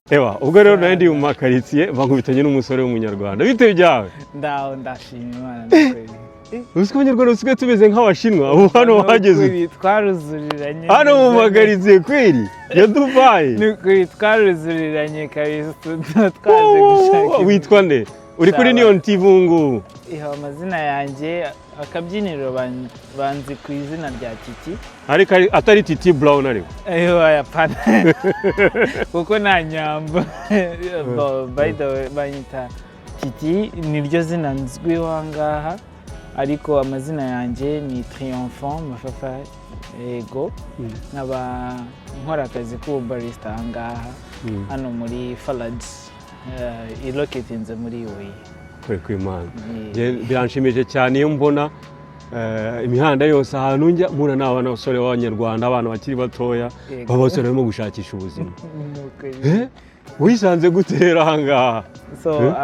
Ewa ubwo rero nandi mu makaritsiye bankubitanye n'umusore w'umunyarwanda bite byawe ndaho ndashima Imana n'ukweli Uziko abanyarwanda usigaye tumeze nk'abashinwa ubu hano wahageze twaruzuriranye hano mu makaritsiye kweli ya Dubai n'ukuri twaruzuriranye kabisa twaje gushaka witwa nde uri kuri Neon TV ngubu iha amazina yanjye akabyiniro banzi ku izina rya Titi ariko atari Titi Brown ariko yapana kuko nta nyamba by the way banyita Titi niryo zina nzwiho ahangaha ariko amazina yanjye ni Triomphant Mafafa ego nkaba nkora akazi k'ububarista ahangaha hano muri Falads ilocatinze muri Huye kwimana biranshimije cyane iyo mbona imihanda yose ahantu njya mpura n'abana basore b'abanyarwanda abana bakiri batoya b'abasore barimo gushakisha ubuzima wisanze gutera ahangaha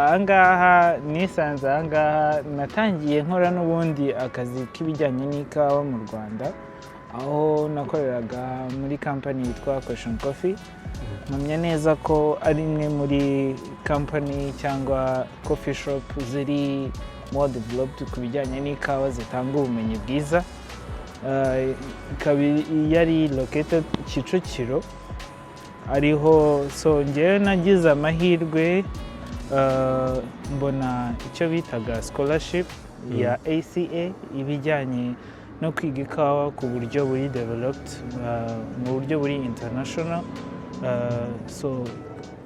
ahangaha nisanze ahangaha natangiye nkora n'ubundi akazi k'ibijyanye n'ikawa mu Rwanda aho nakoreraga muri company yitwa Question Coffee mpamya neza ko ari imwe muri company cyangwa coffee shop ziri more developed ku bijyanye n'ikawa zitanga ubumenyi bwiza yari located Kicukiro ariho njyewe nagize amahirwe mbona icyo bitaga scholarship ya ACA ibijyanye no kwiga ikawa ku buryo buri developed mu buryo buri international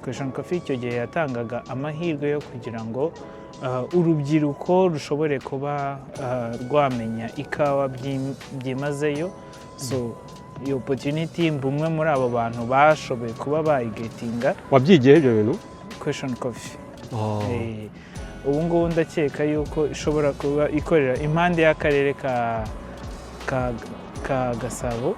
Question Coffee icyo gihe yatangaga amahirwe yo kugira ngo urubyiruko rushobore kuba rwamenya ikawa byimazeyo iyo opportunity mbumwe muri abo bantu bashoboye kuba bayigetinga wabyigiye ibyo bintu Question Coffee ubu ngubu ndakeka yuko ishobora kuba ikorera impande y'akarere ka Gasabo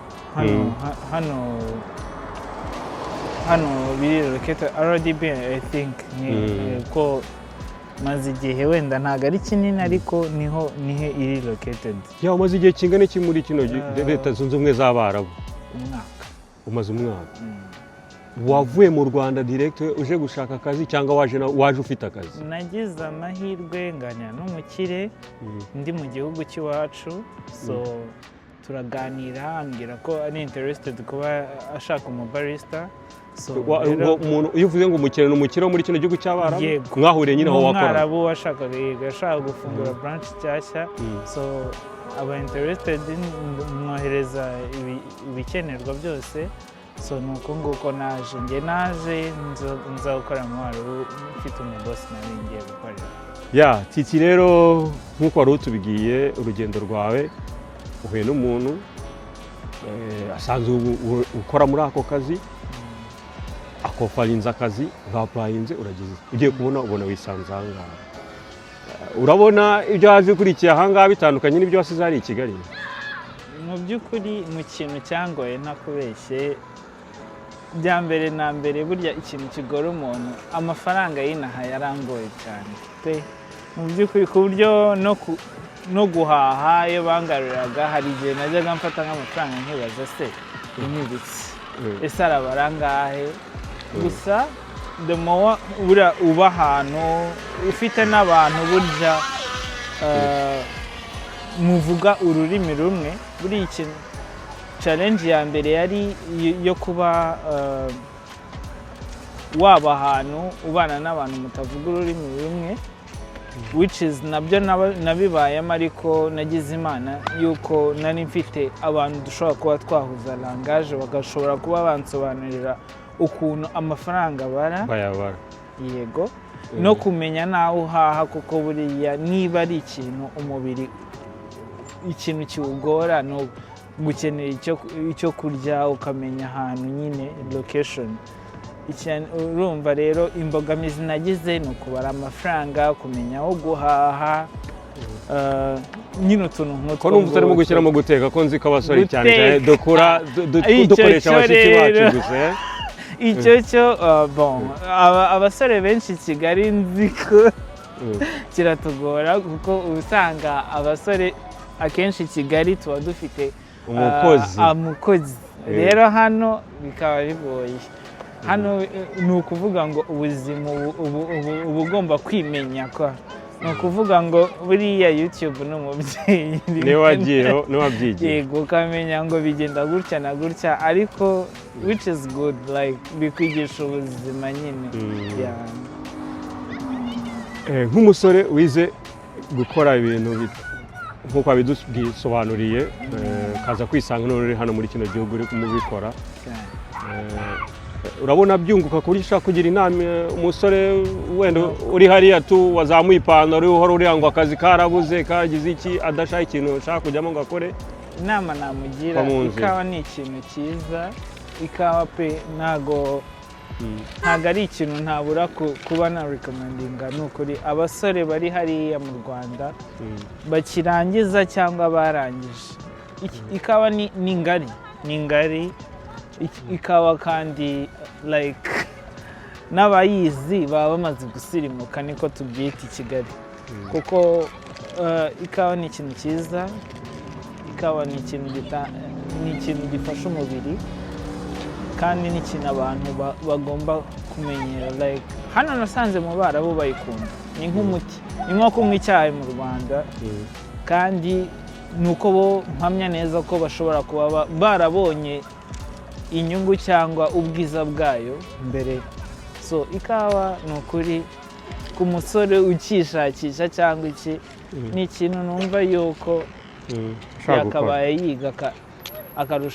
hano biri located RDB I think ko maze igihe wenda ntago ari kinini ariko niho iri located umaze igihe kingana iki muri kino leta zunze ubumwe z'Abarabu umwaka umaze umwaka wavuye mu Rwanda direct uje gushaka akazi cyangwa waje ufite akazi nagize amahirwe nganya n'umukire ndi mu gihugu cy'iwacu turaganira ambwira ko ari interested kuba ashaka umubarista iyo uvuze ngo umukire n'umukire muri kino gihugu cy'Abarabu mwahuriye nyine aho wakora Umwarabu ashaka gufungura branch nshyashya aba interested mwohereza ibikenerwa byose nuko nguko naje nza gukora mu Warabu mfite umubosi nari ngiye gukorera Titi rero nk'uko wari utubigiye urugendo rwawe uhuye n'umuntu asanzwe ukora muri ako kazi akofarinze akazi ugapurayinze uragize ugiye kubona ubona wisanze ahangaha urabona ibyo waje ukurikiye ahangaha bitandukanye n'ibyo wasize hari i Kigali mu by'ukuri mu kintu cyangoye ntakubeshye bya mbere na mbere burya ikintu kigora umuntu amafaranga y'inaha yarangoye cyane mu by'ukuri ku buryo no guhaha iyo bangaruriraga hari igihe najyaga mfata nk'amafaranga nkibaza se inibitse ese arabara angahe gusa uba ahantu ufite n'abantu burya muvuga ururimi rumwe buri ikintu challenge ya mbere yari yo kuba waba ahantu ubana n'abantu mutavuga ururimi rumwe which is nabyo nabibayemo ariko nagize imana yuko nari mfite abantu dushobora kuba twahuza langaje bagashobora kuba bansobanurira ukuntu amafaranga bayabara yego no kumenya naho uhaha kuko buriya niba ari ikintu umubiri ikintu kiwugora no gukenera icyo kurya ukamenya ahantu nyine location urumva rero imbogamizi nagize ni ukubara amafaranga kumenya aho guhaha nyine utuntu nk'utwo ko numva utarimo gushyiramo guteka ko nzi ko abasore cyane dukoresha abashiki bacu gusa icyo abasore benshi i Kigali nzi ko kiratugora kuko usanga abasore akenshi i Kigali tuba dufite umukozi rero hano bikaba bigoye hano ni ukuvuga ngo ubuzima uba ugomba kwimenya kwa ni ukuvuga ngo buriya YouTube ni umubyeyi niwe wagiyeho niwe wabyigiye yego ukamenya ngo bigenda gutya na gutya ariko which is good like bikwigisha ubuzima nyine nk'umusore wize gukora ibintu nk'uko wabidusobanuriye kaza kwisanga none uri hano muri kino gihugu uri kumubikora urabona byunguka ku buryo ushaka kugira inama umusore wenda uri hariya tu wazamuye ipantaro uhora uriya ngo akazi karabuze kagize iki adashaka ikintu ushaka kujyamo ngo akore inama namugira ikawa ni ikintu cyiza ikawa pe ntago ari ikintu ntabura kuba na recommendinga ni ukuri abasore bari hariya mu Rwanda bakirangiza cyangwa barangije ikawa ni ngari ikawa kandi like n'abayizi baba bamaze gusirimuka niko tubyita i Kigali kuko ikawa ni ikintu cyiza ikawa ni ikintu gifasha umubiri kandi ni ikintu abantu bagomba kumenyera like hano nasanze mu Barabu bayikunda ni nk'umuti ni nko kunywa icyayi mu Rwanda kandi nuko bo mpamya neza ko bashobora kuba barabonye inyungu cyangwa ubwiza bwayo mbere so ikawa ni ukuri ku musore ukishakisha cyangwa iki ni ikintu numva yuko yakabaye yiga akarusha